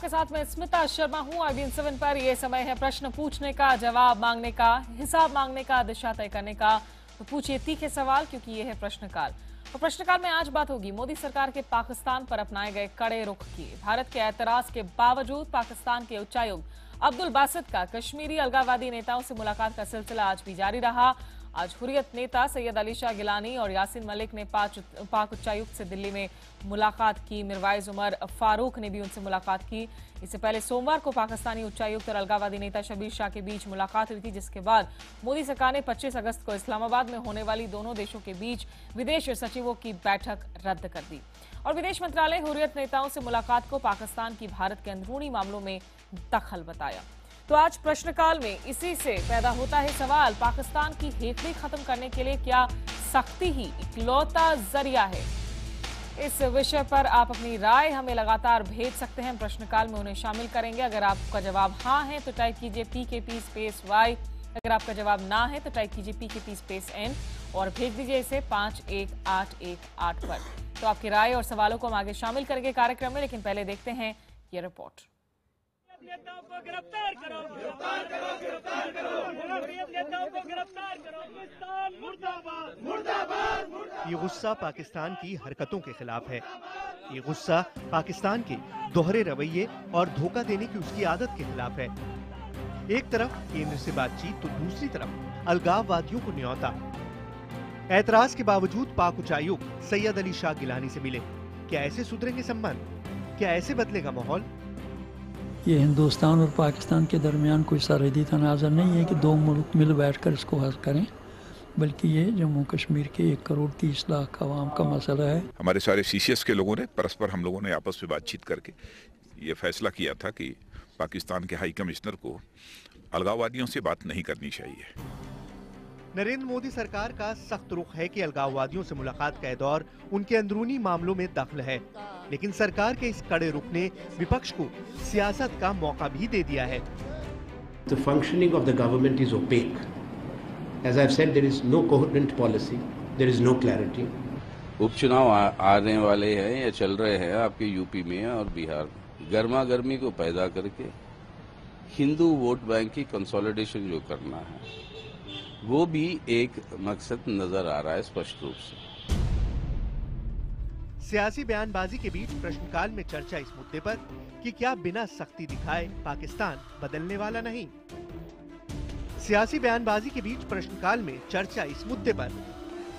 आपके साथ मैं स्मिता शर्मा हूं। IBN 7 पर यह समय है प्रश्न पूछने का, जवाब मांगने का, हिसाब मांगने का, दिशा तय करने का। तो पूछिए तीखे सवाल, क्योंकि ये है प्रश्नकाल। और प्रश्नकाल में आज बात होगी मोदी सरकार के पाकिस्तान पर अपनाए गए कड़े रुख की। भारत के ऐतराज के बावजूद पाकिस्तान के उच्चायुक्त अब्दुल बासित का कश्मीरी अलगाववादी नेताओं से मुलाकात का सिलसिला आज भी जारी रहा। आज हुर्रियत नेता सैयद अली शाह गिलानी और यासीन मलिक ने पाक उच्चायुक्त से दिल्ली में मुलाकात की। मिरवाइज उमर फारूक ने भी उनसे मुलाकात की। इससे पहले सोमवार को पाकिस्तानी उच्चायुक्त और अलगाववादी नेता शबीर शाह के बीच मुलाकात हुई थी, जिसके बाद मोदी सरकार ने 25 अगस्त को इस्लामाबाद में होने वाली दोनों देशों के बीच विदेश सचिवों की बैठक रद्द कर दी। और विदेश मंत्रालय हुर्रियत नेताओं से मुलाकात को पाकिस्तान की भारत के अंदरूनी मामलों में दखल बताया। तो आज प्रश्नकाल में इसी से पैदा होता है सवाल, पाकिस्तान की हेकड़ी खत्म करने के लिए क्या सख्ती ही इकलौता जरिया है? इस विषय पर आप अपनी राय हमें लगातार भेज सकते हैं। प्रश्नकाल में उन्हें शामिल करेंगे। अगर आपका जवाब हाँ है तो टाइप कीजिए PKP स्पेस Y। अगर आपका जवाब ना है तो टाइप कीजिए PKP स्पेस N और भेज दीजिए इसे 51818 पर। तो आपकी राय और सवालों को हम आगे शामिल करेंगे कार्यक्रम में, लेकिन पहले देखते हैं ये रिपोर्ट। नेताओं को गिरफ्तार करो, गिरफ्तार करो, गिरफ्तार करो, नेताओं को गिरफ्तार करो। पाकिस्तान मुर्दाबाद, मुर्दाबाद, मुर्दाबाद। ये गुस्सा पाकिस्तान की हरकतों के खिलाफ है। ये गुस्सा पाकिस्तान के दोहरे रवैये और धोखा देने की उसकी आदत के खिलाफ है। एक तरफ केंद्र से बातचीत तो दूसरी तरफ अलगाववादियों को न्योता। ऐतराज के बावजूद पाक उच्चायुक्त सैयद अली शाह गिलानी से मिले। क्या ऐसे सुधरेंगे संबंध? क्या ऐसे बदलेगा माहौल? ये हिंदुस्तान और पाकिस्तान के दरमियान कोई सरहदी तनाज़ा नहीं है कि दो मुल्क मिल बैठकर इसको हल करें, बल्कि ये जम्मू कश्मीर के 1 करोड़ 30 लाख आवाम का मसला है। हमारे सारे CCS के लोगों ने परस्पर हम लोगों ने आपस में बातचीत करके ये फैसला किया था कि पाकिस्तान के हाई कमिश्नर को अलगाववादियों से बात नहीं करनी चाहिए। नरेंद्र मोदी सरकार का सख्त रुख है कि अलगाववादियों से मुलाकात का दौर उनके अंदरूनी मामलों में दखल है, लेकिन सरकार के इस कड़े रुख ने विपक्ष को सियासत का मौका भी दे दिया है। The functioning of the government is opaque. As I've said, there is no coherent policy, there is no clarity. उपचुनाव आने वाले हैं या चल रहे हैं आपके यूपी में और बिहार में। गर्मा गर्मी को पैदा करके हिंदू वोट बैंक की कंसोलिडेशन जो करना है, वो भी एक मकसद नजर आ रहा है स्पष्ट रूप से। सियासी बयानबाजी के बीच प्रश्नकाल में चर्चा इस मुद्दे पर कि क्या बिना सख्ती दिखाए पाकिस्तान बदलने वाला नहीं। सियासी बयानबाजी के बीच प्रश्नकाल में चर्चा इस मुद्दे पर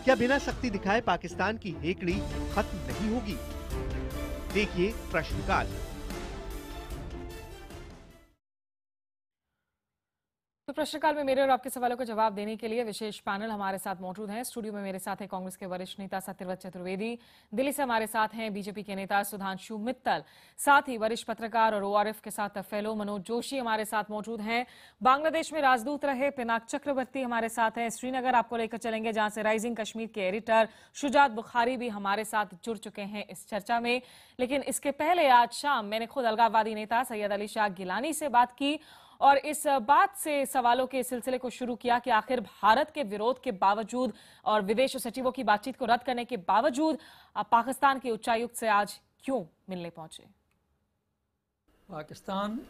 क्या बिना सख्ती दिखाए पाकिस्तान की हेकड़ी खत्म नहीं होगी। देखिए प्रश्नकाल। तो प्रश्नकाल में मेरे और आपके सवालों का जवाब देने के लिए विशेष पैनल हमारे साथ मौजूद हैं। स्टूडियो में मेरे साथ हैं कांग्रेस के वरिष्ठ नेता सत्यव्रत चतुर्वेदी, दिल्ली से हमारे साथ हैं बीजेपी के नेता सुधांशु मित्तल, साथ ही वरिष्ठ पत्रकार और ORF के साथ फेलो मनोज जोशी हमारे साथ मौजूद हैं। बांग्लादेश में राजदूत रहे पिनाक चक्रवर्ती हमारे साथ हैं। श्रीनगर आपको लेकर चलेंगे, जहां से राइजिंग कश्मीर के एडिटर शुजात बुखारी भी हमारे साथ जुड़ चुके हैं इस चर्चा में। लेकिन इसके पहले आज शाम मैंने खुद अलगाववादी नेता सैयद अली शाह गिलानी से बात की और इस बात से सवालों के सिलसिले को शुरू किया कि आखिर भारत के विरोध के बावजूद और विदेश सचिवों की बातचीत को रद्द करने के बावजूद आप पाकिस्तान के उच्चायुक्त से आज क्यों मिलने पहुंचे? पाकिस्तान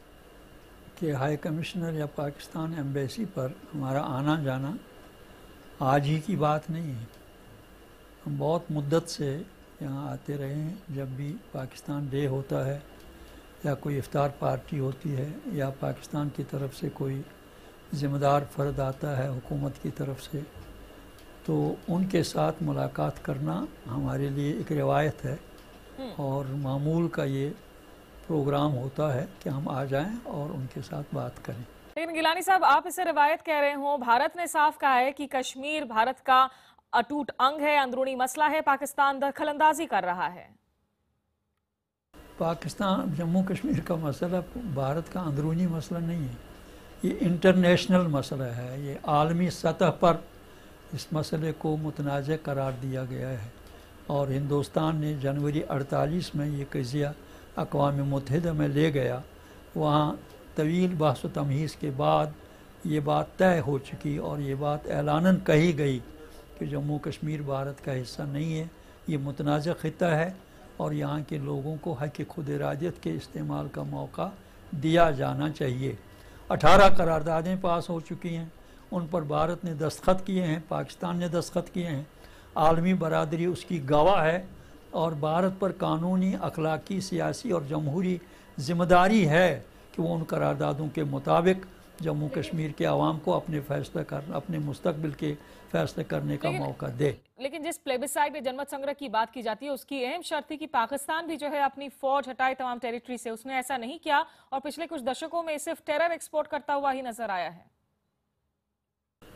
के हाई कमिश्नर या पाकिस्तान एम्बेसी पर हमारा आना जाना आज ही की बात नहीं है। हम बहुत मुद्दत से यहाँ आते रहे हैं। जब भी पाकिस्तान डे होता है या कोई इफ्तार पार्टी होती है या पाकिस्तान की तरफ से कोई ज़िम्मेदार फ़र्द आता है हुकूमत की तरफ से, तो उनके साथ मुलाकात करना हमारे लिए एक रिवायत है और मामूल का ये प्रोग्राम होता है कि हम आ जाएं और उनके साथ बात करें। लेकिन गिलानी साहब, आप इसे रिवायत कह रहे हो। भारत ने साफ कहा है कि कश्मीर भारत का अटूट अंग है, अंदरूनी मसला है, पाकिस्तान दखलंदाजी कर रहा है। पाकिस्तान जम्मू कश्मीर का मसला भारत का अंदरूनी मसला नहीं है, ये इंटरनेशनल मसला है। ये आलमी सतह पर इस मसले को मुतनाज़ करार दिया गया है और हिंदुस्तान ने जनवरी 48 में ये कज़िया अक़वाम मुत्तहिदा में ले गया। वहाँ तवील बहस व तमहीज़ के बाद ये बात तय हो चुकी और ये बात ऐलानन कही गई कि जम्मू कश्मीर भारत का हिस्सा नहीं है, ये मुतनाज़ ख़ित्ता है और यहाँ के लोगों को हक खुद इरादत के इस्तेमाल का मौका दिया जाना चाहिए। 18 करारदादें पास हो चुकी हैं, उन पर भारत ने दस्तखत किए हैं, पाकिस्तान ने दस्तखत किए हैं, आलमी बरादरी उसकी गवाह है और भारत पर कानूनी, अखलाकी, सियासी और जमहूरी जिम्मेदारी है कि वो उन करारदादों के मुताबिक जम्मू कश्मीर के आवाम को अपने मुस्तकबिल के फैसले करने का मौका दे। लेकिन जिस प्लेबिसाइट में जनमत संग्रह की बात की जाती है उसकी अहम शर्त थी कि पाकिस्तान भी जो है अपनी फौज हटाए तमाम टेरिटरी से। उसने ऐसा नहीं किया और पिछले कुछ दशकों में सिर्फ टेरर एक्सपोर्ट करता हुआ ही नजर आया है।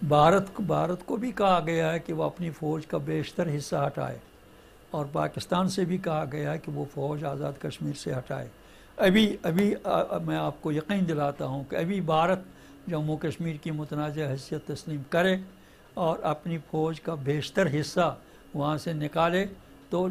भारत को भी कहा गया है कि वो अपनी फ़ौज का बेशतर हिस्सा हटाए और पाकिस्तान से भी कहा गया है कि वो फ़ौज आज़ाद कश्मीर से हटाए। अभी मैं आपको यकीन दिलाता हूँ कि अभी भारत जम्मू कश्मीर की मुतनाज़ हैसियत तस्लीम करे और अपनी फ़ौज का बेशतर हिस्सा वहाँ से निकाले तो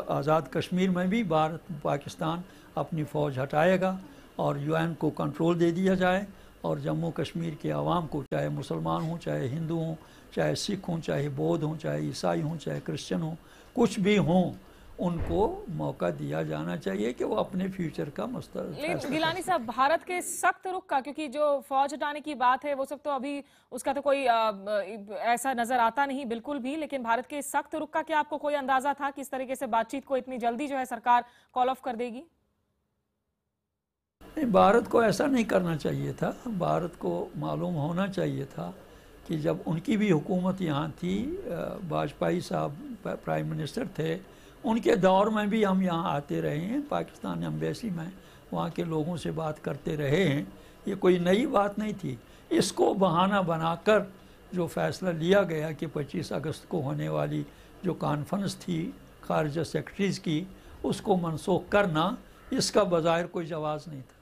आज़ाद कश्मीर में भी पाकिस्तान अपनी फ़ौज हटाएगा और UN को कंट्रोल दे दिया जाए और जम्मू कश्मीर के आवाम को, चाहे मुसलमान हों, चाहे हिंदू हों, चाहे सिख हों, चाहे बौद्ध हों, चाहे ईसाई हों, चाहे क्रिश्चियन हों, कुछ भी हों, उनको मौका दिया जाना चाहिए कि वो अपने फ्यूचर का लेकिन गिलानी साहब, भारत के सख्त रुख का, क्योंकि जो फौज हटाने की बात है वो सब तो अभी उसका तो कोई ऐसा नजर आता नहीं बिल्कुल भी, लेकिन भारत के सख्त रुख का क्या आपको कोई अंदाजा था कि इस तरीके से बातचीत को इतनी जल्दी जो है सरकार कॉल ऑफ कर देगी? नहीं, भारत को ऐसा नहीं करना चाहिए था। भारत को मालूम होना चाहिए था कि जब उनकी भी हुकूमत यहाँ थी, वाजपेयी साहब प्राइम मिनिस्टर थे, उनके दौर में भी हम यहाँ आते रहे हैं, पाकिस्तान एम्बेसी में वहाँ के लोगों से बात करते रहे हैं। ये कोई नई बात नहीं थी। इसको बहाना बनाकर जो फ़ैसला लिया गया कि 25 अगस्त को होने वाली जो कॉन्फ्रेंस थी खारजा सेक्रेटरीज़ की, उसको मनसूख करना, इसका बज़ाहिर कोई जवाज़ नहीं था।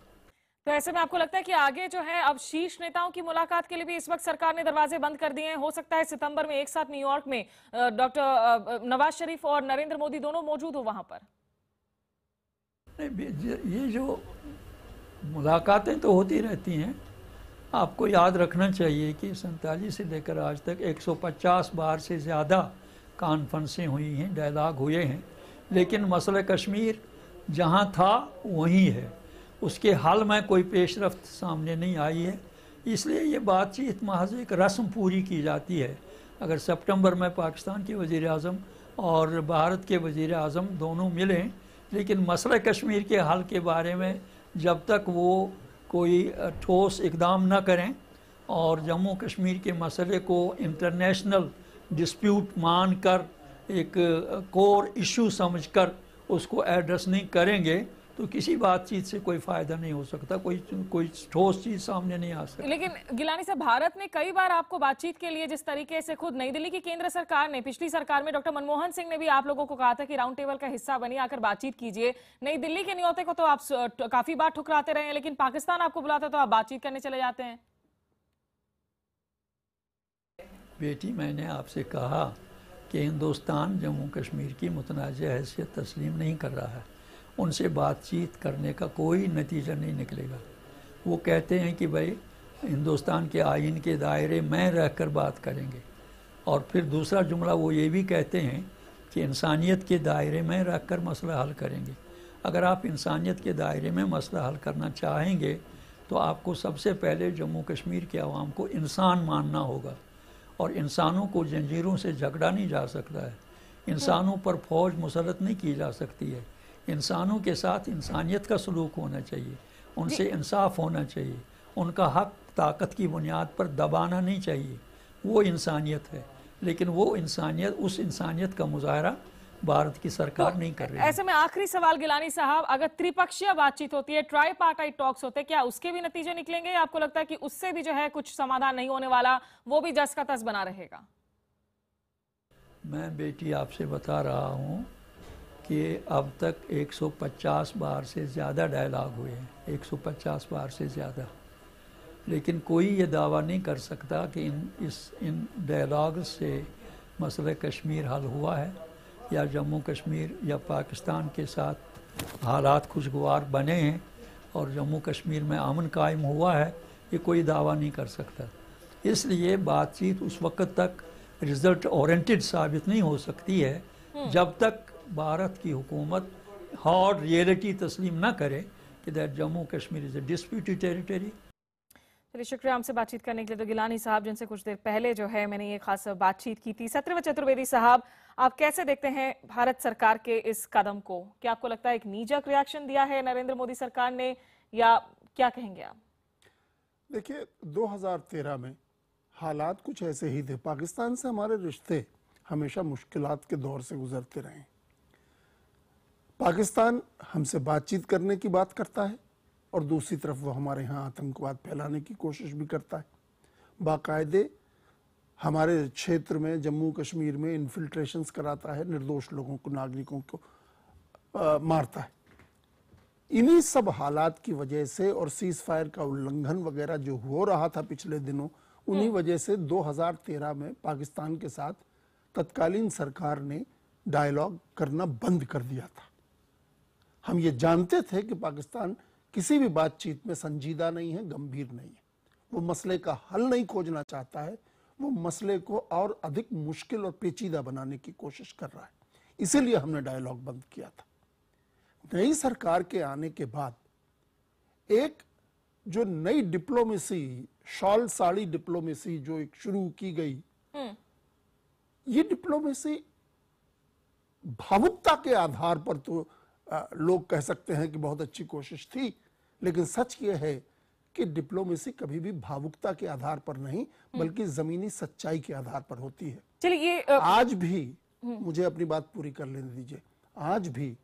तो ऐसे में आपको लगता है कि आगे जो है अब शीर्ष नेताओं की मुलाकात के लिए भी इस वक्त सरकार ने दरवाजे बंद कर दिए हैं? हो सकता है सितंबर में एक साथ न्यूयॉर्क में डॉक्टर नवाज शरीफ और नरेंद्र मोदी दोनों मौजूद हो वहां पर। ये जो मुलाकातें तो होती रहती हैं, आपको याद रखना चाहिए कि 47 से लेकर आज तक 150 बार से ज़्यादा कॉन्फ्रेंसें हुई हैं, डायलॉग हुए हैं, लेकिन मसला कश्मीर जहाँ था वहीं है, उसके हल में कोई पेशरफ्त सामने नहीं आई है। इसलिए ये बातचीत महज एक रस्म पूरी की जाती है। अगर सितंबर में पाकिस्तान के वज़ीर आज़म और भारत के वज़ीर आज़म दोनों मिलें, लेकिन मसला कश्मीर के हल के बारे में जब तक वो कोई ठोस इकदाम न करें और जम्मू कश्मीर के मसले को इंटरनेशनल डिस्प्यूट मानकर एक कोर इशू समझकर उसको एड्रेस नहीं करेंगे तो किसी बातचीत से कोई फायदा नहीं हो सकता, कोई ठोस चीज सामने नहीं आ सकती। लेकिन गिलानी साहब, भारत ने कई बार आपको बातचीत के लिए, जिस तरीके से खुद नई दिल्ली की केंद्र सरकार ने, पिछली सरकार में डॉक्टर मनमोहन सिंह ने भी आप लोगों को कहा था कि राउंड टेबल का हिस्सा बनिए, आकर बातचीत कीजिए। नई दिल्ली के न्योते को तो आप काफी बार ठुकराते रहे हैं, लेकिन पाकिस्तान आपको बुलाता तो आप बातचीत करने चले जाते हैं। बेटी, मैंने आपसे कहा कि हिंदुस्तान जम्मू कश्मीर की मुतनाज़ हैसियत तस्लीम नहीं कर रहा है। उनसे बातचीत करने का कोई नतीजा नहीं निकलेगा। वो कहते हैं कि भाई हिंदुस्तान के आइन के दायरे में रहकर बात करेंगे, और फिर दूसरा जुमला वो ये भी कहते हैं कि इंसानियत के दायरे में रहकर मसला हल करेंगे। अगर आप इंसानियत के दायरे में मसला हल करना चाहेंगे तो आपको सबसे पहले जम्मू कश्मीर के आवाम को इंसान मानना होगा, और इंसानों को जंजीरों से झगड़ा नहीं जा सकता है, इंसानों पर फौज मुसलत नहीं की जा सकती है। इंसानों के साथ इंसानियत का सलूक होना चाहिए, उनसे इंसाफ होना चाहिए, उनका हक ताकत की बुनियाद पर दबाना नहीं चाहिए। वो इंसानियत है, लेकिन वो इंसानियत, उस इंसानियत का मुजाहरा भारत की सरकार नहीं कर रही है। ऐसे में आखिरी सवाल गिलानी साहब, अगर त्रिपक्षीय बातचीत होती है, ट्राईपार्टाइट टॉक्स होते हैं, क्या उसके भी नतीजे निकलेंगे? आपको लगता है कि उससे भी जो है कुछ समाधान नहीं होने वाला, वो भी जस का तस बना रहेगा? मैं बेटी आपसे बता रहा हूँ कि अब तक 150 बार से ज़्यादा डायलॉग हुए हैं, 150 बार से ज़्यादा, लेकिन कोई ये दावा नहीं कर सकता कि इन डायलॉग से मसला कश्मीर हल हुआ है या जम्मू कश्मीर या पाकिस्तान के साथ हालात खुशगवार बने हैं और जम्मू कश्मीर में अमन कायम हुआ है, ये कोई दावा नहीं कर सकता। इसलिए बातचीत उस वक्त तक रिज़ल्ट ओरिएंटेड साबित नहीं हो सकती है जब तक भारत की हुकूमत हार्ड रियलिटी तस्लीम ना करे कि that Jammu Kashmir is a disputed territory. चलिए, शुक्रिया हमसे बातचीत करने के लिए। तो गिलानी साहब, जिनसे कुछ देर पहले जो है मैंने ये खास बातचीत की थी। सत्यव्रत चतुर्वेदी साहब, आप कैसे देखते हैं भारत सरकार के इस कदम को? क्या आपको लगता है एक नीजक रिएक्शन दिया है नरेंद्र मोदी सरकार ने, या क्या कहेंगे आप? देखिए, 2013 में हालात कुछ ऐसे ही थे। पाकिस्तान से हमारे रिश्ते हमेशा मुश्किलात के दौर से गुजरते रहे। पाकिस्तान हमसे बातचीत करने की बात करता है और दूसरी तरफ वो हमारे यहाँ आतंकवाद फैलाने की कोशिश भी करता है। बाकायदे हमारे क्षेत्र में, जम्मू कश्मीर में इन्फिल्ट्रेशंस कराता है, निर्दोष लोगों को, नागरिकों को मारता है। इन्हीं सब हालात की वजह से और सीज फायर का उल्लंघन वगैरह जो हो रहा था पिछले दिनों, उन्हीं वजह से 2013 में पाकिस्तान के साथ तत्कालीन सरकार ने डायलॉग करना बंद कर दिया था। हम ये जानते थे कि पाकिस्तान किसी भी बातचीत में संजीदा नहीं है, गंभीर नहीं है। वो मसले का हल नहीं खोजना चाहता है, वो मसले को और अधिक मुश्किल और पेचीदा बनाने की कोशिश कर रहा है। इसीलिए हमने डायलॉग बंद किया था। नई सरकार के आने के बाद एक जो नई डिप्लोमेसी, शॉल साड़ी डिप्लोमेसी जो एक शुरू की गई, ये डिप्लोमेसी भावुकता के आधार पर तो लोग कह सकते हैं कि बहुत अच्छी कोशिश थी, लेकिन सच ये है कि डिप्लोमेसी कभी भी भावुकता के आधार पर नहीं बल्कि जमीनी सच्चाई के आधार पर होती है। चलिए, आज भी मुझे अपनी बात पूरी कर लेने दीजिए। आज भी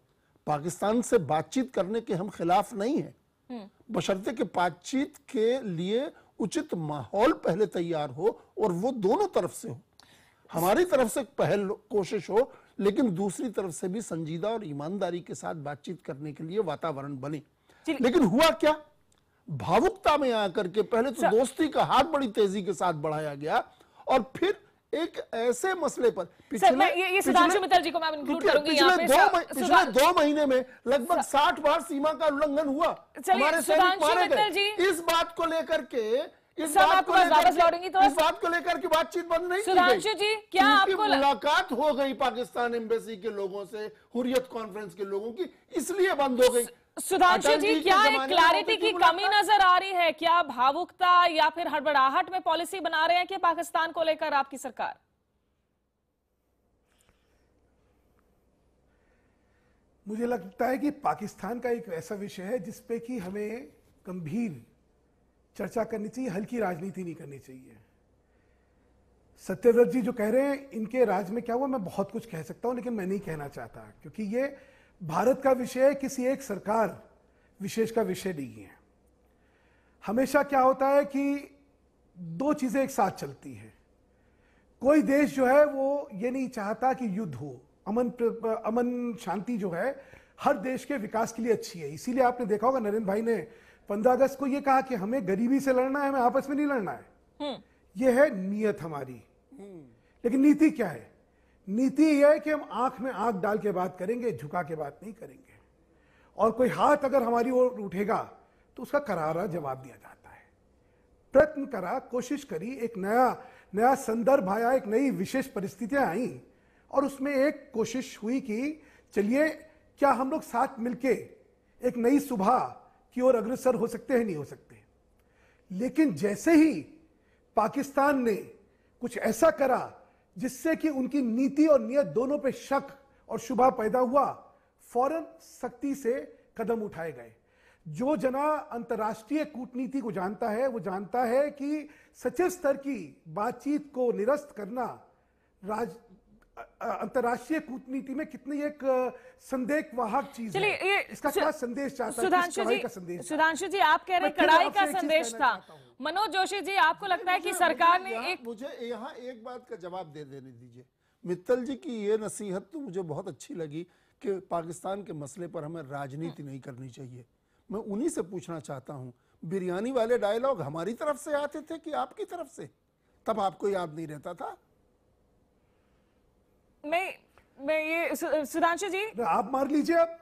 पाकिस्तान से बातचीत करने के हम खिलाफ नहीं हैं, बशर्ते कि बातचीत के लिए उचित माहौल पहले तैयार हो और वो दोनों तरफ से हो। हमारी तरफ से पहल कोशिश हो, लेकिन दूसरी तरफ से भी संजीदा और ईमानदारी के साथ बातचीत करने के लिए वातावरण बने। लेकिन हुआ क्या, भावुकता में आकर के पहले तो दोस्ती का हाथ बड़ी तेजी के साथ बढ़ाया गया और फिर एक ऐसे मसले पर ये सुधांशु मित्तल जी को मैं इंक्लूड करूंगी यहाँ पे। पिछले 2 महीने में लगभग 60 बार सीमा का उल्लंघन हुआ, हमारे सैनिक मारे गए। इस बात को लेकर के इस बात को लेकर की बातचीत बंद नहीं सुधांशु जी, क्या आपको मुलाकात हो गई पाकिस्तान एम्बेसी के लोगों से, हुर्रियत कॉन्फ्रेंस के लोगों की, इसलिए बंद हो गई। सुधांशु जी, क्या एक क्लैरिटी की कमी नजर आ रही है? क्या भावुकता या फिर हड़बड़ाहट में पॉलिसी बना रहे हैं कि पाकिस्तान को लेकर आपकी सरकार? मुझे लगता है कि पाकिस्तान का एक ऐसा विषय है जिसपे कि हमें गंभीर चर्चा करनी चाहिए, हल्की राजनीति नहीं करनी चाहिए। सत्यव्रत जी जो कह रहे हैं, इनके राज में क्या हुआ, मैं बहुत कुछ कह सकता हूं, लेकिन मैं नहीं कहना चाहता, क्योंकि ये भारत का विषय किसी एक सरकार विशेष का विषय नहीं है। हमेशा क्या होता है कि 2 चीजें एक साथ चलती हैं। कोई देश जो है वो ये नहीं चाहता कि युद्ध हो, अमन शांति जो है हर देश के विकास के लिए अच्छी है। इसीलिए आपने देखा होगा नरेंद्र भाई ने 15 अगस्त को ये कहा कि हमें गरीबी से लड़ना है, हमें आपस में नहीं लड़ना है। ये है नीयत हमारी। लेकिन नीति क्या है? नीति यह है कि हम आंख में आंख डाल के बात करेंगे, झुका के बात नहीं करेंगे। और कोई हाथ अगर हमारी ओर उठेगा तो उसका करारा जवाब दिया जाता है। प्रयत्न करा, कोशिश करी, एक नया संदर्भ आया, एक नई विशेष परिस्थितियां आई और उसमें एक कोशिश हुई कि चलिए क्या हम लोग साथ मिलके एक नई सुबह की ओर अग्रसर हो सकते हैं, नहीं हो सकते। लेकिन जैसे ही पाकिस्तान ने कुछ ऐसा करा जिससे कि उनकी नीति और नियत दोनों पे शक और शुबा पैदा हुआ, फौरन सख्ती से कदम उठाए गए। जो जना अंतर्राष्ट्रीय कूटनीति को जानता है वो जानता है कि सचिव स्तर की बातचीत को निरस्त करना अंतर्राष्ट्रीय कूटनीति में कितनी एक संदेशवाहक चीज है। इसका क्या संदेश चाहता है? सुधांशु जी, आप कह रहे हैं कड़ाई का संदेश था। मनोज जोशी जी, आपको लगता है कि सरकार ने मुझे यहाँ एक बात का जवाब दे देने दीजिए। मित्तल जी की ये नसीहत तो मुझे बहुत अच्छी लगी कि पाकिस्तान के मसले पर हमें राजनीति नहीं करनी चाहिए। मैं उन्हीं से पूछना चाहता हूँ, बिरयानी वाले डायलॉग हमारी तरफ से आते थे कि आपकी तरफ से? तब आपको याद नहीं रहता था? मैं ये सुधांशु जी, आप मार लीजिए। अब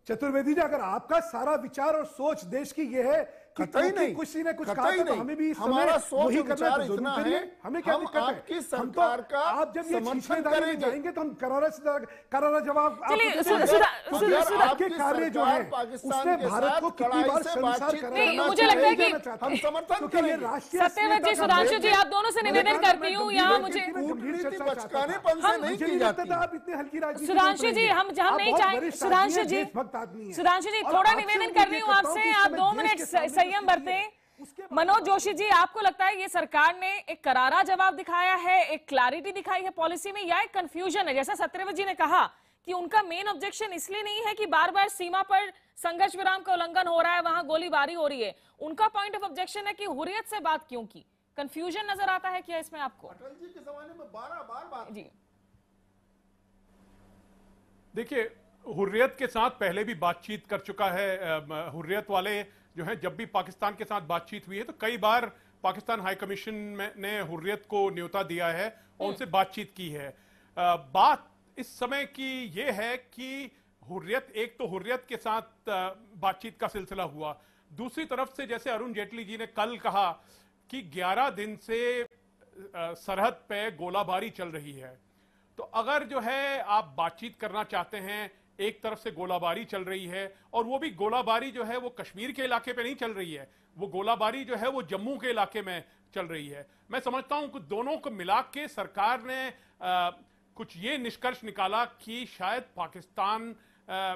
चतुर्वेदी जी, अगर आपका सारा विचार और सोच देश की ये है कतई नहीं, किसी ने कुछ कहा कतई था तो नहीं। हमें भी इस हमारा समय सोच वही करना विचार है तो इतना जरूर है, करिए। हमें क्या हम दिक्कत है? आपकी हम सरकार का आप जब ये समर्थन छीछेदारी में करेंगे। जाएंगे तो हम करारा जवाब चलिए, आपको सुधा- देंगे। सुधा- क्योंकि सुधा- आपके कार्य जो है उसने भारत को कितनी बार संसार नहीं, मुझे लगता है कि हम समर्थन क्योंकि ये करेंगे। राष्ट्रीय सत्यव्रत जी, सुधांशु जी, आप दोनों से निवेदन करती हूँ, यहाँ मुझे कूटनीति बचकानेपन से नहीं की जाती। आप इतनी हल्की राजनीति सुधांशु जी, हम नहीं चाहेंगे, सुधांशु जी, सुधांशु जी, थोड़ा निवेदन कर रही हूँ आपसे, आप 2 मिनट संयम बरतें। मनोज जोशी जी, आपको लगता है ये सरकार ने एक करारा जवाब दिखाया है, एक क्लैरिटी दिखाई है पॉलिसी में, या एक कंफ्यूजन है? जैसा सत्यव्रत जी ने कहा कि उनका मेन ऑब्जेक्शन इसलिए नहीं है कि बार बार सीमा पर संघर्ष विराम का उल्लंघन हो रहा है, वहां गोलीबारी हो रही है, उनका पॉइंट ऑफ ऑब्जेक्शन है कि हुर्रियत से बात क्यों की? कंफ्यूजन नजर आता है क्या इसमें आपको? अटल जी के जमाने में 12 बार बात जी, देखिए, हुर्रियत के साथ पहले भी बातचीत कर चुका है। हुर्रियत वाले जो है, जब भी पाकिस्तान के साथ बातचीत हुई है तो कई बार पाकिस्तान हाई कमीशन ने हुर्रियत को न्योता दिया है और उनसे बातचीत की है। बात इस समय की ये है कि हुर्रियत, एक तो हुर्रियत के साथ बातचीत का सिलसिला हुआ, दूसरी तरफ से जैसे अरुण जेटली जी ने कल कहा कि 11 दिन से सरहद पे गोलाबारी चल रही है। तो अगर जो है आप बातचीत करना चाहते हैं, एक तरफ से गोलाबारी चल रही है और वो भी गोलाबारी जो है वो कश्मीर के इलाके पे नहीं चल रही है, वो गोलाबारी जो है वो जम्मू के इलाके में चल रही है। मैं समझता हूं कि दोनों को मिला के सरकार ने कुछ ये निष्कर्ष निकाला कि शायद पाकिस्तान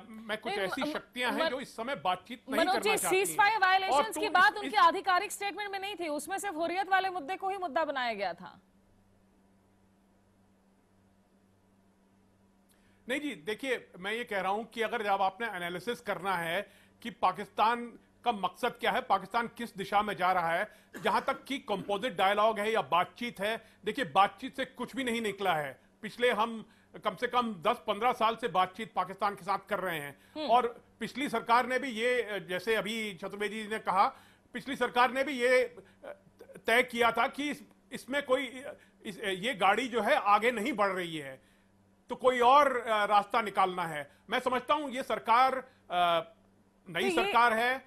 में कुछ ऐसी शक्तियां हैं जो इस समय बातचीत नहीं करना चाहती हैं। सीज़फायर वायलेशंस की बात उनकी आधिकारिक स्टेटमेंट में नहीं थी, उसमें सिर्फ हुर्रियत वाले मुद्दे को ही मुद्दा बनाया गया था। नहीं जी, देखिए, मैं ये कह रहा हूं कि अगर जब आपने एनालिसिस करना है कि पाकिस्तान का मकसद क्या है, पाकिस्तान किस दिशा में जा रहा है, जहां तक कि कंपोजिट डायलॉग है या बातचीत है, देखिए बातचीत से कुछ भी नहीं निकला है। पिछले हम कम से कम 10-15 साल से बातचीत पाकिस्तान के साथ कर रहे हैं और पिछली सरकार ने भी ये, जैसे अभी चतुर्वेदी जी ने कहा, पिछली सरकार ने भी ये तय किया था कि इसमें कोई ये गाड़ी जो है आगे नहीं बढ़ रही है, तो कोई और रास्ता निकालना है। मैं समझता हूं ये सरकार नई सरकार है,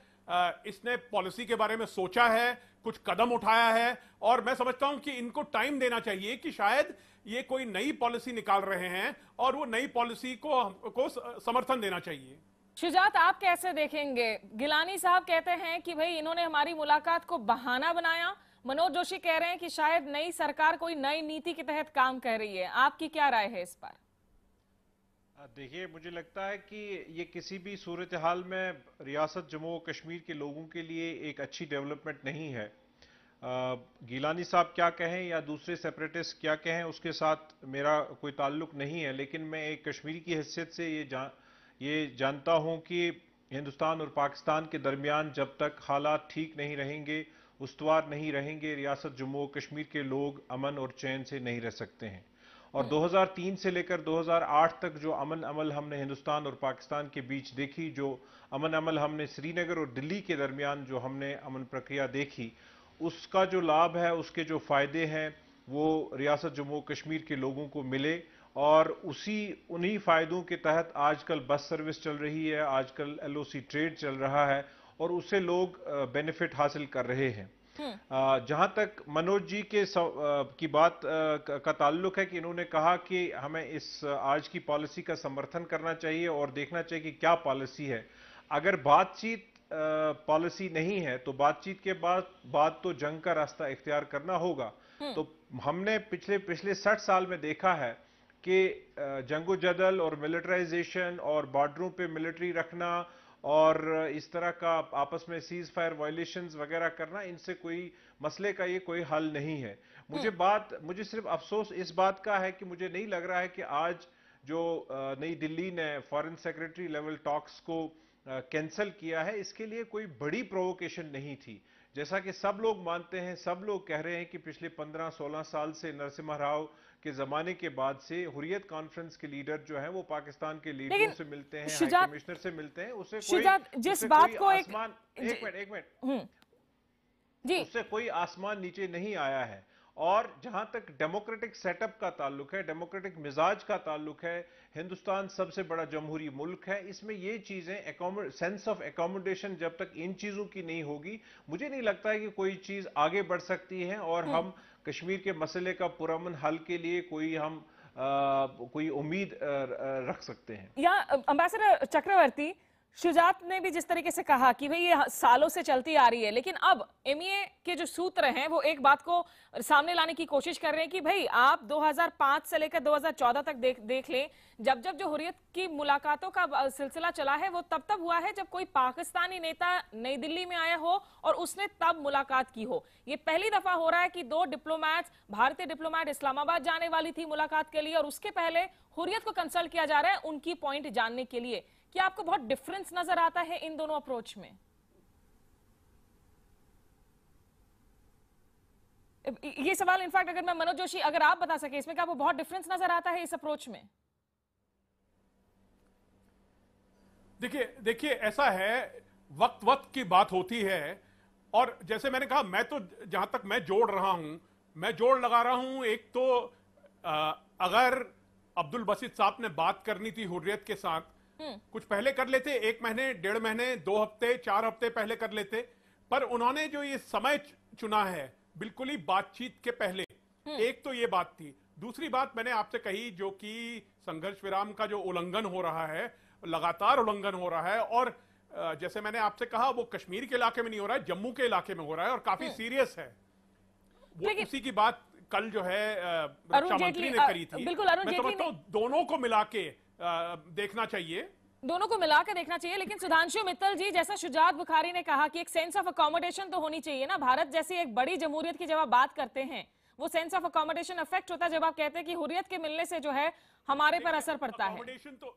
इसने पॉलिसी के बारे में सोचा है, कुछ कदम उठाया है और मैं समझता हूं कि इनको टाइम देना चाहिए कि शायद ये कोई नई पॉलिसी निकाल रहे हैं और वो नई पॉलिसी को समर्थन देना चाहिए। शुजात, आप कैसे देखेंगे? गिलानी साहब कहते हैं कि भाई इन्होंने हमारी मुलाकात को बहाना बनाया, मनोज जोशी कह रहे हैं कि शायद नई सरकार कोई नई नीति के तहत काम कर रही है। आपकी क्या राय है इस पर? देखिए, मुझे लगता है कि ये किसी भी सूरत हाल में रियासत जम्मू और कश्मीर के लोगों के लिए एक अच्छी डेवलपमेंट नहीं है। गिलानी साहब क्या कहें या दूसरे सेपरेटिस्ट क्या कहें, उसके साथ मेरा कोई ताल्लुक नहीं है, लेकिन मैं एक कश्मीरी की हैसियत से ये जानता हूं कि हिंदुस्तान और पाकिस्तान के दरमियान जब तक हालात ठीक नहीं रहेंगे, उस्तवार नहीं रहेंगे, रियासत जम्मू और कश्मीर के लोग अमन और चैन से नहीं रह सकते हैं। और 2003 से लेकर 2008 तक जो अमन अमल हमने हिंदुस्तान और पाकिस्तान के बीच देखी, जो अमन अमल हमने श्रीनगर और दिल्ली के दरमियान जो हमने अमन प्रक्रिया देखी, उसका जो लाभ है, उसके जो फायदे हैं, वो रियासत जम्मू कश्मीर के लोगों को मिले और उन्हीं फायदों के तहत आजकल बस सर्विस चल रही है, आजकल LOC ट्रेड चल रहा है और उससे लोग बेनिफिट हासिल कर रहे हैं। जहां तक मनोज जी की बात का ताल्लुक है कि इन्होंने कहा कि हमें इस आज की पॉलिसी का समर्थन करना चाहिए और देखना चाहिए कि क्या पॉलिसी है। अगर बातचीत पॉलिसी नहीं है तो बातचीत के बाद तो जंग का रास्ता इख्तियार करना होगा। तो हमने पिछले 60 साल में देखा है कि जंगो जदल और मिलिटराइजेशन और बॉर्डरों पे मिलिट्री रखना और इस तरह का आपस में सीज फायर वायलेशंस वगैरह करना, इनसे कोई मसले का ये कोई हल नहीं है। मुझे सिर्फ अफसोस इस बात का है कि मुझे नहीं लग रहा है कि आज जो नई दिल्ली ने फॉरेन सेक्रेटरी लेवल टॉक्स को कैंसिल किया है, इसके लिए कोई बड़ी प्रोवोकेशन नहीं थी। जैसा कि सब लोग मानते हैं, सब लोग कह रहे हैं कि पिछले 15-16 साल से नरसिम्हा राव के जमाने के बाद से हुर्रियत कॉन्फ्रेंस के लीडर जो हैं वो पाकिस्तान के लीडरों से मिलते हैं, हाई कमिश्नर से मिलते हैं, उससे कोई आसमान नीचे नहीं आया है और जहां तक डेमोक्रेटिक सेटअप का ताल्लुक है, डेमोक्रेटिक मिजाज का ताल्लुक है, हिंदुस्तान सबसे बड़ा जमहूरी मुल्क है, इसमें ये चीजें सेंस ऑफ एकोमोडेशन जब तक इन चीजों की नहीं होगी, मुझे नहीं लगता है कि कोई चीज आगे बढ़ सकती है और हम कश्मीर के मसले का पुरअमन हल के लिए कोई उम्मीद रख सकते हैं। या अंबेसडर चक्रवर्ती, शुजात ने भी जिस तरीके से कहा कि भाई ये सालों से चलती आ रही है, लेकिन अब एमईए के जो सूत्र हैं वो एक बात को सामने लाने की कोशिश कर रहे हैं कि भाई आप 2005 से लेकर 2014 तक देख लें, जब जब जो हुर्रियत की मुलाकातों का सिलसिला चला है वो तब हुआ है जब कोई पाकिस्तानी नेता नई दिल्ली में आया हो और उसने तब मुलाकात की हो। ये पहली दफा हो रहा है कि दो डिप्लोमैट्स, भारतीय डिप्लोमैट इस्लामाबाद जाने वाली थी मुलाकात के लिए और उसके पहले हुर्रियत को कंसल्ट किया जा रहा है उनकी पॉइंट जानने के लिए। क्या आपको बहुत डिफरेंस नजर आता है इन दोनों अप्रोच में? ये सवाल इनफैक्ट अगर मैं मनोज जोशी, अगर आप बता सके इसमें क्या आपको बहुत डिफरेंस नजर आता है इस अप्रोच में? देखिए ऐसा है, वक्त की बात होती है और जैसे मैंने कहा, मैं तो जहां तक मैं जोड़ रहा हूं, मैं जोड़ लगा रहा हूं। एक तो अगर अब्दुल बसीत साहब ने बात करनी थी हुर्रियत के साथ, कुछ पहले कर लेते, 1 महीने, 1.5 महीने, 2 हफ्ते, 4 हफ्ते पहले कर लेते, पर उन्होंने जो ये समय चुना है बिल्कुल ही बातचीत के पहले। एक तो ये बात थी। दूसरी बात मैंने आपसे कही, जो कि संघर्ष विराम का जो उल्लंघन हो रहा है, लगातार उल्लंघन हो रहा है, और जैसे मैंने आपसे कहा वो कश्मीर के इलाके में नहीं हो रहा है, जम्मू के इलाके में हो रहा है और काफी सीरियस है। वो उसी की बात कल जो है रक्षा मंत्री ने करी थी। बिल्कुल, मैं समझता हूं दोनों को मिला के देखना चाहिए, दोनों को मिलाकर देखना चाहिए। लेकिन सुधांशु मित्तल जी, जैसा शुजात बुखारी ने कहा कि एक सेंस ऑफ अकोमोडेशन तो होनी चाहिए ना। भारत जैसी एक बड़ी जमहूरियत की जब आप बात करते हैं, वो सेंस ऑफ अकोमोडेशन अफेक्ट होता है जब आप कहते हैं कि हुर्रियत के मिलने से जो है हमारे पर असर पड़ता है। तो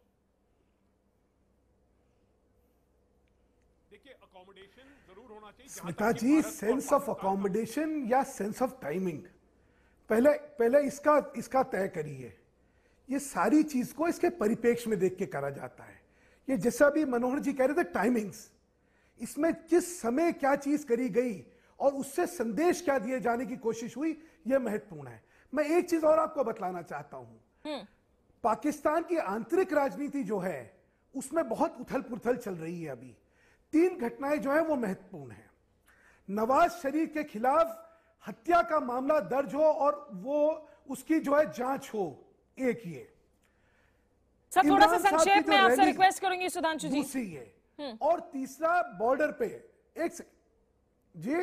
देखिए, अकोमोडेशन जरूर होना चाहिए। स्मिता जी, सेंस ऑफ अकोमोडेशन या सेंस ऑफ टाइमिंग, पहले इसका तय करिए। ये सारी चीज को इसके परिप्रेक्ष्य में देख के करा जाता है। ये जैसा भी मनोहर जी कह रहे थे, टाइमिंग्स, इसमें किस समय क्या चीज करी गई और उससे संदेश क्या दिए जाने की कोशिश हुई, यह महत्वपूर्ण है। मैं एक चीज और आपको बतलाना चाहता हूं, पाकिस्तान की आंतरिक राजनीति जो है उसमें बहुत उथल पुथल चल रही है। अभी 3 घटनाएं जो है वो महत्वपूर्ण है। नवाज शरीफ के खिलाफ हत्या का मामला दर्ज हो और वो उसकी जो है जांच हो, एक ये। सर थोड़ा सा संक्षेप में आपसे रिक्वेस्ट करूंगी सुधांशु जी। दूसरी ये, और तीसरा बॉर्डर पे जी,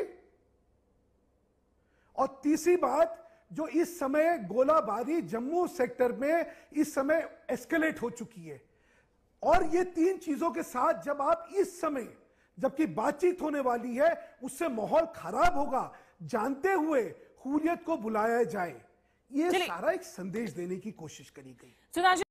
और तीसरी बात जो इस समय गोलाबारी जम्मू सेक्टर में इस समय एस्केलेट हो चुकी है। और ये 3 चीजों के साथ जब आप इस समय, जबकि बातचीत होने वाली है, उससे माहौल खराब होगा जानते हुए हुर्रियत को बुलाया जाए, ये सारा एक संदेश देने की कोशिश करी गई। सुधांशु,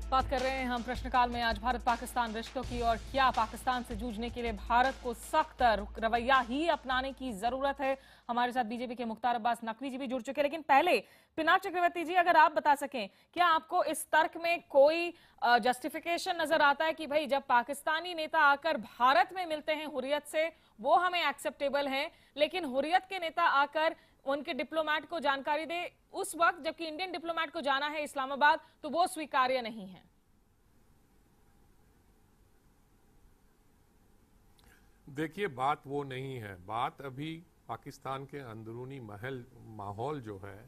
बात कर रहे हैं हम प्रश्नकाल में आज भारत पाकिस्तान रिश्तों की, और क्या पाकिस्तान से जूझने के लिए भारत को सख्त रवैया ही अपनाने की जरूरत है। हमारे साथ बीजेपी के मुख्तार अब्बास नकवी जी भी जुड़ चुके हैं, लेकिन पहले पिनाक चक्रवर्ती जी, अगर आप बता सकें, क्या आपको इस तर्क में कोई जस्टिफिकेशन नजर आता है कि भाई जब पाकिस्तानी नेता आकर भारत में मिलते हैं हुर्रियत से, वो हमें एक्सेप्टेबल है, लेकिन हुर्रियत के नेता आकर उनके डिप्लोमेट को जानकारी दे उस वक्त जबकि इंडियन डिप्लोमेट को जाना है इस्लामाबाद, तो वो स्वीकार्य नहीं है? देखिए, बात वो नहीं है। बात अभी पाकिस्तान के अंदरूनी माहौल जो है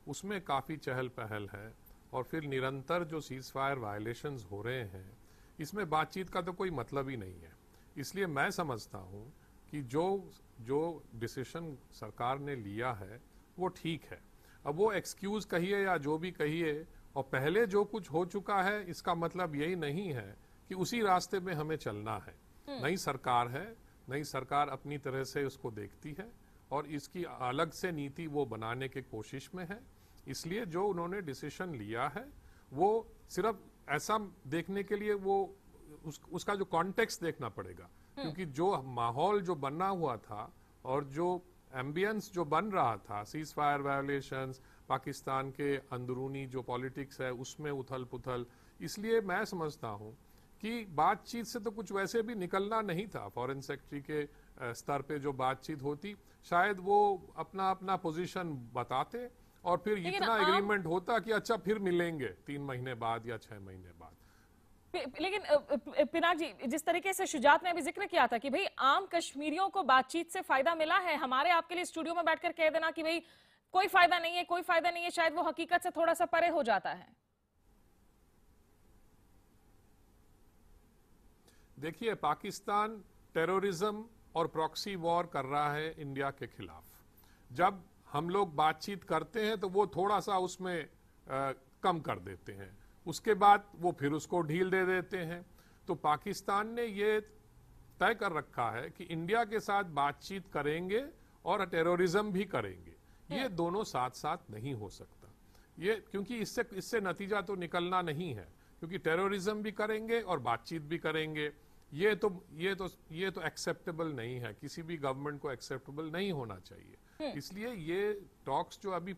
उसमें काफ़ी चहल पहल है, और फिर निरंतर जो सीज फायर वायलेशंस हो रहे हैं, इसमें बातचीत का तो कोई मतलब ही नहीं है। इसलिए मैं समझता हूँ कि जो डिसीजन सरकार ने लिया है वो ठीक है। अब वो एक्सक्यूज़ कहिए या जो भी कहिए, और पहले जो कुछ हो चुका है इसका मतलब यही नहीं है कि उसी रास्ते में हमें चलना है। नई सरकार है, नई सरकार अपनी तरह से उसको देखती है और इसकी अलग से नीति वो बनाने की कोशिश में है। इसलिए जो उन्होंने डिसीजन लिया है वो सिर्फ ऐसा देखने के लिए वो उसका जो कॉन्टेक्स्ट देखना पड़ेगा, क्योंकि जो माहौल जो बना हुआ था और जो एम्बियंस जो बन रहा था, सीज फायर वायोलेशंस, पाकिस्तान के अंदरूनी जो पॉलिटिक्स है उसमें उथल पुथल, इसलिए मैं समझता हूं कि बातचीत से तो कुछ वैसे भी निकलना नहीं था। फॉरेन सेक्रेटरी के स्तर पे जो बातचीत होती, शायद वो अपना अपना पोजीशन बताते और फिर इतना एग्रीमेंट होता कि अच्छा फिर मिलेंगे 3 महीने बाद या 6 महीने बाद। लेकिन पिनाक जी, जिस तरीके से शुजात ने अभी जिक्र किया था कि भाई आम कश्मीरियों को बातचीत से फायदा मिला है, हमारे आपके लिए स्टूडियो में बैठकर कह देना कि भाई कोई फायदा नहीं है, कोई फायदा नहीं है, शायद वो हकीकत से थोड़ा सा परे हो जाता है। देखिए, पाकिस्तान टेररिज्म और प्रॉक्सी वॉर कर रहा है इंडिया के खिलाफ। जब हम लोग बातचीत करते हैं तो वो थोड़ा सा उसमें कम कर देते हैं, उसके बाद वो फिर उसको ढील दे देते हैं। तो पाकिस्तान ने ये तय कर रखा है कि इंडिया के साथ बातचीत करेंगे और टेररिज्म भी करेंगे। ये दोनों साथ साथ नहीं हो सकता, ये क्योंकि इससे नतीजा तो निकलना नहीं है, क्योंकि टेररिज्म भी करेंगे और बातचीत भी करेंगे। ये तो एक्सेप्टेबल नहीं है, किसी भी गवर्नमेंट को एक्सेप्टेबल नहीं होना चाहिए। इसलिए ये टॉक्स जो अभी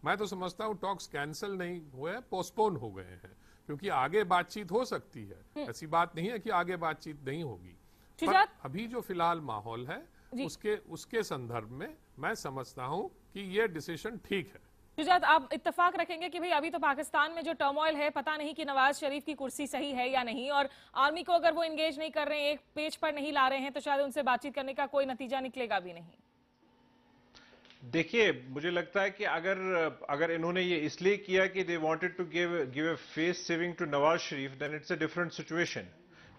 मैं तो समझता हूँ टॉक्स कैंसिल नहीं हुए, पोस्टपोन हो गए हैं, क्योंकि आगे बातचीत हो सकती है। ऐसी बात नहीं है कि आगे बातचीत नहीं होगी, पर अभी जो फिलहाल माहौल है उसके संदर्भ में मैं समझता हूँ कि ये डिसीजन ठीक है। शुजात, आप इत्तेफाक रखेंगे कि भाई अभी तो पाकिस्तान में जो टर्मोइल है, पता नहीं कि नवाज शरीफ की कुर्सी सही है या नहीं, और आर्मी को अगर वो एंगेज नहीं कर रहे हैं, एक पेज पर नहीं ला रहे हैं, तो शायद उनसे बातचीत करने का कोई नतीजा निकलेगा भी नहीं। देखिए, मुझे लगता है कि अगर इन्होंने ये इसलिए किया कि they wanted to give a face saving to Nawaz Sharif, then it's a different situation.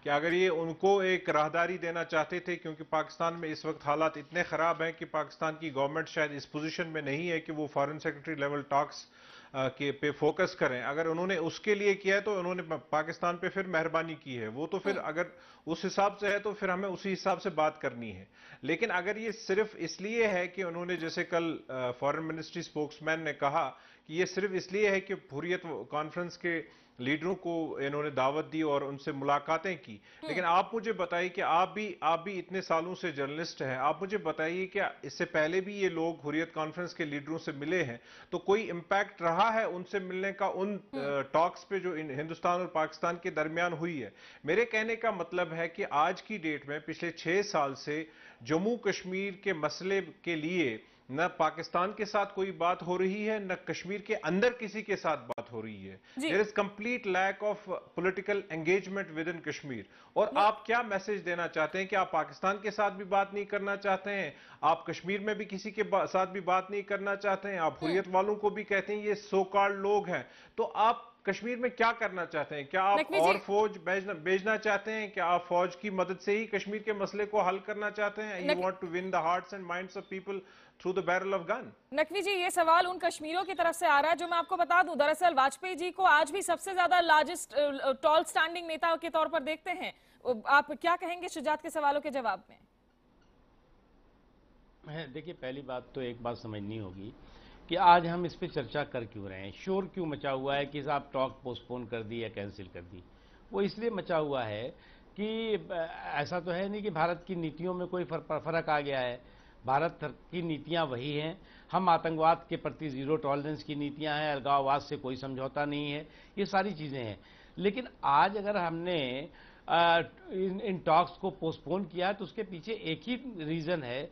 कि अगर ये उनको एक राहदारी देना चाहते थे, क्योंकि पाकिस्तान में इस वक्त हालात इतने खराब हैं कि पाकिस्तान की गवर्नमेंट शायद इस पोजीशन में नहीं है कि वो फॉरेन सेक्रेटरी लेवल टॉक्स के पे फोकस करें। अगर उन्होंने उसके लिए किया है तो उन्होंने पाकिस्तान पे फिर मेहरबानी की है। वो तो फिर अगर उस हिसाब से है तो फिर हमें उसी हिसाब से बात करनी है। लेकिन अगर ये सिर्फ इसलिए है कि उन्होंने, जैसे कल फॉरेन मिनिस्ट्री स्पोक्समैन ने कहा कि ये सिर्फ इसलिए है कि हुर्रियत कॉन्फ्रेंस के लीडरों को इन्होंने दावत दी और उनसे मुलाकातें की, लेकिन आप मुझे बताइए कि आप भी इतने सालों से जर्नलिस्ट हैं, आप मुझे बताइए कि इससे पहले भी ये लोग हुर्रियत कॉन्फ्रेंस के लीडरों से मिले हैं, तो कोई इम्पैक्ट रहा है उनसे मिलने का उन टॉक्स पे जो हिंदुस्तान और पाकिस्तान के दरमियान हुई है? मेरे कहने का मतलब है कि आज की डेट में पिछले 6 साल से जम्मू कश्मीर के मसले के लिए न पाकिस्तान के साथ कोई बात हो रही है, न कश्मीर के अंदर किसी के साथ बात हो रही है। There is complete lack of political engagement within Kashmir. और आप क्या मैसेज देना चाहते हैं कि आप पाकिस्तान के साथ भी बात नहीं करना चाहते हैं, आप कश्मीर में भी किसी के साथ भी बात नहीं करना चाहते हैं, आप हुर्रियत वालों को भी कहते हैं ये सो कॉल्ड लोग हैं, तो आप कश्मीर में क्या करना चाहते हैं? क्या आप और फौज भेजना चाहते हैं? क्या आप फौज की मदद से ही कश्मीर के मसले को हल करना चाहते हैं? You want to win the hearts and minds of people through the barrel of gun? Naqvi ji, ये सवाल उन कश्मीरियों की तरफ से आ रहा है जो मैं आपको बता दूं, दरअसल वाजपेयी जी को आज भी सबसे ज्यादा लार्जेस्ट टॉल स्टैंडिंग नेता के तौर पर देखते हैं। आप क्या कहेंगे शुजात के सवालों के जवाब में? देखिए, पहली बात तो एक बात समझनी होगी कि आज हम इस पे चर्चा कर क्यों रहे हैं, शोर क्यों मचा हुआ है कि साहब टॉक पोस्टपोन कर दी या कैंसिल कर दी। वो इसलिए मचा हुआ है कि ऐसा तो है नहीं कि भारत की नीतियों में कोई फर्क आ गया है। भारत की नीतियां वही हैं। हम आतंकवाद के प्रति जीरो टॉलरेंस की नीतियां हैं, अलगाववाद से कोई समझौता नहीं है, ये सारी चीज़ें हैं। लेकिन आज अगर हमने इन टॉक्स को पोस्टपोन किया तो उसके पीछे एक ही रीज़न है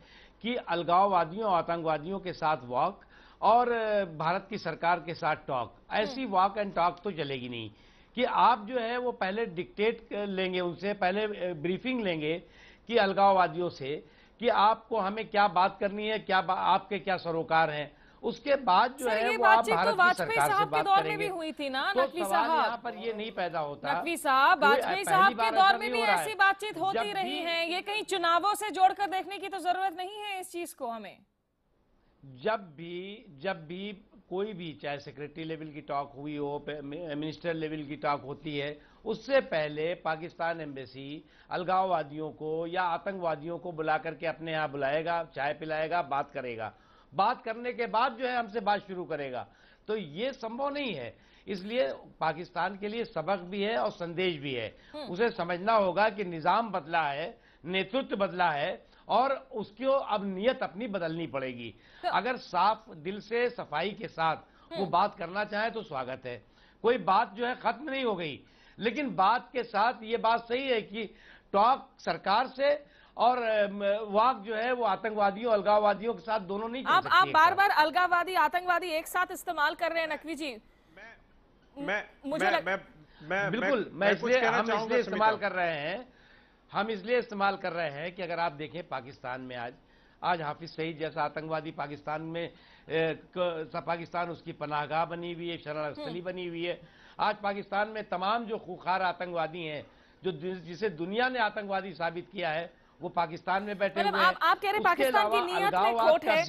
कि अलगाववादियों और आतंकवादियों के साथ वॉक और भारत की सरकार के साथ टॉक, ऐसी वॉक एंड टॉक तो चलेगी नहीं कि आप जो है वो पहले डिक्टेट लेंगे, उनसे पहले ब्रीफिंग लेंगे कि अलगाववादियों से कि आपको हमें क्या बात करनी है, क्या आपके क्या सरोकार हैं, उसके बाद जो है वो आप भारत की सरकार से बात करेंगे। भी हुई थी ना, तो नकवी सवाल साहब, यहाँ पर ये नहीं पैदा होता। नकवी साहब, वाजपेयी साहब के दौर में भी ऐसी बातचीत होती रही है, ये कहीं चुनावों से जोड़कर देखने की तो जरूरत नहीं है इस चीज को हमें। जब भी कोई भी, चाहे सेक्रेटरी लेवल की टॉक हुई हो, मिनिस्टर लेवल की टॉक होती है, उससे पहले पाकिस्तान एम्बेसी अलगाववादियों को या आतंकवादियों को बुला करके अपने यहाँ बुलाएगा, चाय पिलाएगा, बात करेगा, बात करने के बाद जो है हमसे बात शुरू करेगा। तो ये संभव नहीं है। इसलिए पाकिस्तान के लिए सबक भी है और संदेश भी है। उसे समझना होगा कि निजाम बदला है, नेतृत्व बदला है और उसको अब नियत अपनी बदलनी पड़ेगी। अगर साफ दिल से सफाई के साथ वो बात करना चाहे तो स्वागत है। कोई बात जो है खत्म नहीं हो गई, लेकिन बात के साथ ये बात सही है कि टॉक सरकार से और वाक जो है वो आतंकवादियों अलगाववादियों के साथ दोनों नहीं चल सकती। आप बार बार अलगाववादी आतंकवादी एक साथ इस्तेमाल कर रहे हैं नकवी जी। बिल्कुल, हम इसलिए इस्तेमाल कर रहे हैं, हम इसलिए इस्तेमाल कर रहे हैं कि अगर आप देखें पाकिस्तान में आज हाफिज सईद जैसा आतंकवादी पाकिस्तान में पाकिस्तान उसकी पनाहगाह बनी हुई है, शरणस्थली बनी हुई है। आज पाकिस्तान में तमाम जो खूंखार आतंकवादी हैं, जो जिसे दुनिया ने आतंकवादी साबित किया है, वो पाकिस्तान में बैठे हुए हैं। आप कह रहे पाकिस्तान की नीयत में खोट है।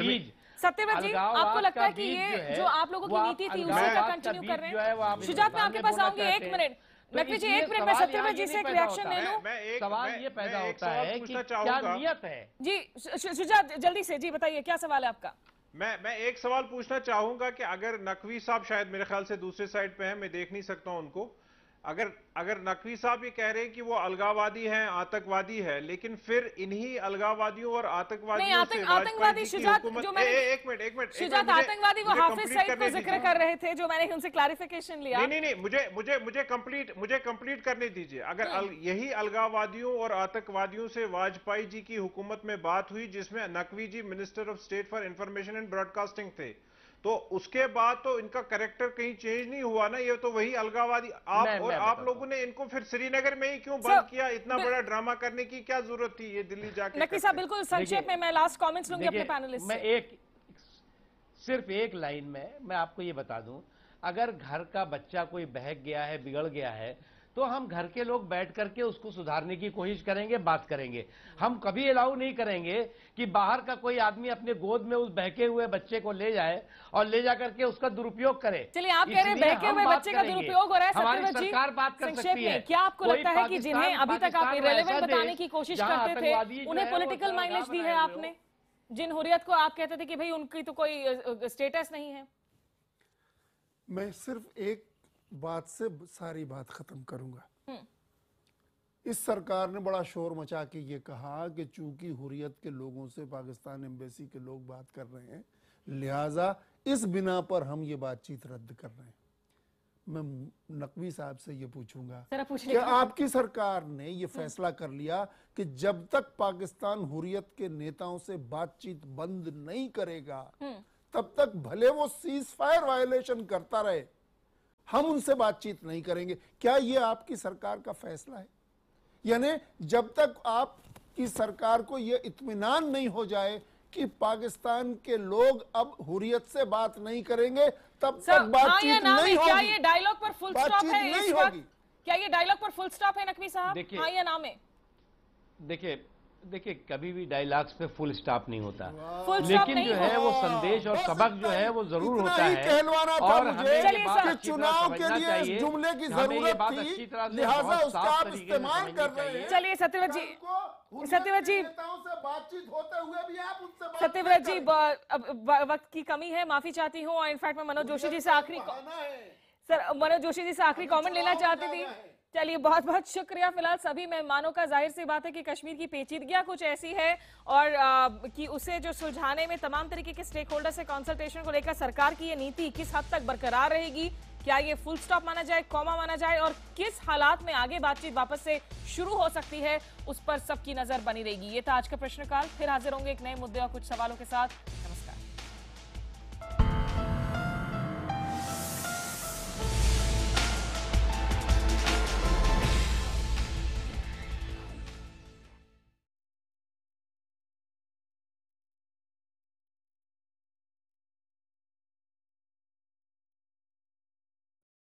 सत्यव्रत जी, आपको लगता है कि ये जो आप लोगों की नीति थी उसी का कंटिन्यू कर रहे हैं? शुजात, मैं आपके पास आऊंगी, एक मिनट नकवी जी, एक मिनट में सत्यव्रत जी से एक रिएक्शन ले लूं। सवाल ये पैदा होता है कि क्या नियत है। जी शुजात, जल्दी से जी बताइए, क्या सवाल है आपका? मैं एक सवाल पूछना चाहूंगा कि अगर नकवी साहब, शायद मेरे ख्याल से दूसरे साइड पे हैं, मैं देख नहीं सकता हूं उनको, अगर नकवी साहब ये कह रहे हैं कि वो अलगाववादी हैं, आतंकवादी है, लेकिन फिर इन्हीं अलगाववादियों और आतंकवादियों से आतंकवादी शुजात, जो मैंने एक मिनट शुजात, आतंकवादी वो हाफिज सईद को जिक्र कर रहे थे, जो मैंने उनसे क्लैरिफिकेशन लिया। नहीं, मुझे कंप्लीट करने दीजिए। अगर यही अलगाववादियों और आतंकवादियों से वाजपेयी जी की हुकूमत में बात हुई, जिसमें Naqvi ji minister of state for information and broadcasting थे, तो उसके बाद तो इनका कैरेक्टर कहीं चेंज नहीं हुआ ना। ये तो वही अलगाववादी आप लोगों ने इनको फिर श्रीनगर में ही क्यों बंद किया? इतना बड़ा ड्रामा करने की क्या जरूरत थी? ये दिल्ली जाके नकवी साहब, बिल्कुल संक्षेप में मैं लास्ट कमेंट्स लूंगी अपने पैनलिस्ट से। मैं सिर्फ एक लाइन में मैं आपको ये बता दूं, अगर घर का बच्चा कोई बहक गया है, बिगड़ गया है, तो हम घर के लोग बैठ करके उसको सुधारने की कोशिश करेंगे, बात करेंगे। हम कभी अलाउ नहीं करेंगे कि बाहर का कोई आदमी अपने गोद में उस बहके हुए बच्चे को ले जाए और ले जाकर के उसका दुरुपयोग करे। चलिए, आप कह रहे हैं बहके हुए बच्चे का दुरुपयोग हो रहा है। हमारी सरकार बात कर सकती है। क्या आपको लगता है कि जिन्हें अभी तक आप इरेलेवेंट बताने की कोशिश करते थे, उन्हें पॉलिटिकल माइलेज दी है आपने? जिन हुर्रियत को आप कहते थे कि भाई उनकी तो कोई स्टेटस नहीं है। मैं सिर्फ एक बात से सारी बात खत्म करूंगा। इस सरकार ने बड़ा शोर मचा के ये कहा कि चूंकि हुर्रियत के लोगों से पाकिस्तान एम्बेसी के लोग बात कर रहे हैं, लिहाजा इस बिना पर हम ये बातचीत रद्द कर रहे हैं। मैं नकवी साहब से ये पूछूंगा कि आपकी सरकार ने ये फैसला कर लिया कि जब तक पाकिस्तान हुर्रियत के नेताओं से बातचीत बंद नहीं करेगा, तब तक भले वो सीज फायर वायलेशन करता रहे, हम उनसे बातचीत नहीं करेंगे। क्या ये आपकी सरकार का फैसला है? यानी जब तक आपकी सरकार को ये इत्मीनान नहीं हो जाए कि पाकिस्तान के लोग अब हुर्रियत से बात नहीं करेंगे, तब तक बातचीत नहीं होगी। क्या ये डायलॉग पर फुल स्टॉप है इस वक्त? क्या ये डायलॉग पर फुल स्टॉप है नकवी साहब? हाँ या ना में? देखिए कभी भी डायलॉग्स पे फुल स्टॉप नहीं होता, लेकिन जो है वो संदेश और सबक जो है वो जरूर होता है। और हमें चुनाव के लिए जुमले की जरूरत थी, लिहाजा उसका आप इस्तेमाल कर रहे हैं। चलिए सत्यव्रत जी, बातचीत होते हुए भी आप उनसे सत्यव्रत जी, वक्त की कमी है, माफी चाहती हूँ। और इनफैक्ट मैं मनोज जोशी जी से आखिरी कमेंट लेना चाहती थी। चलिए, बहुत बहुत शुक्रिया। फिलहाल सभी मेहमानों का, जाहिर सी बात है कि कश्मीर की पेचीदगियां कुछ ऐसी है और कि उसे जो सुलझाने में तमाम तरीके के स्टेक होल्डर से कंसल्टेशन को लेकर सरकार की ये नीति किस हद तक बरकरार रहेगी, क्या ये फुल स्टॉप माना जाए, कॉमा माना जाए, और किस हालात में आगे बातचीत वापस से शुरू हो सकती है, उस पर सबकी नजर बनी रहेगी। ये था आज का प्रश्नकाल। फिर हाजिर होंगे एक नए मुद्दे और कुछ सवालों के साथ।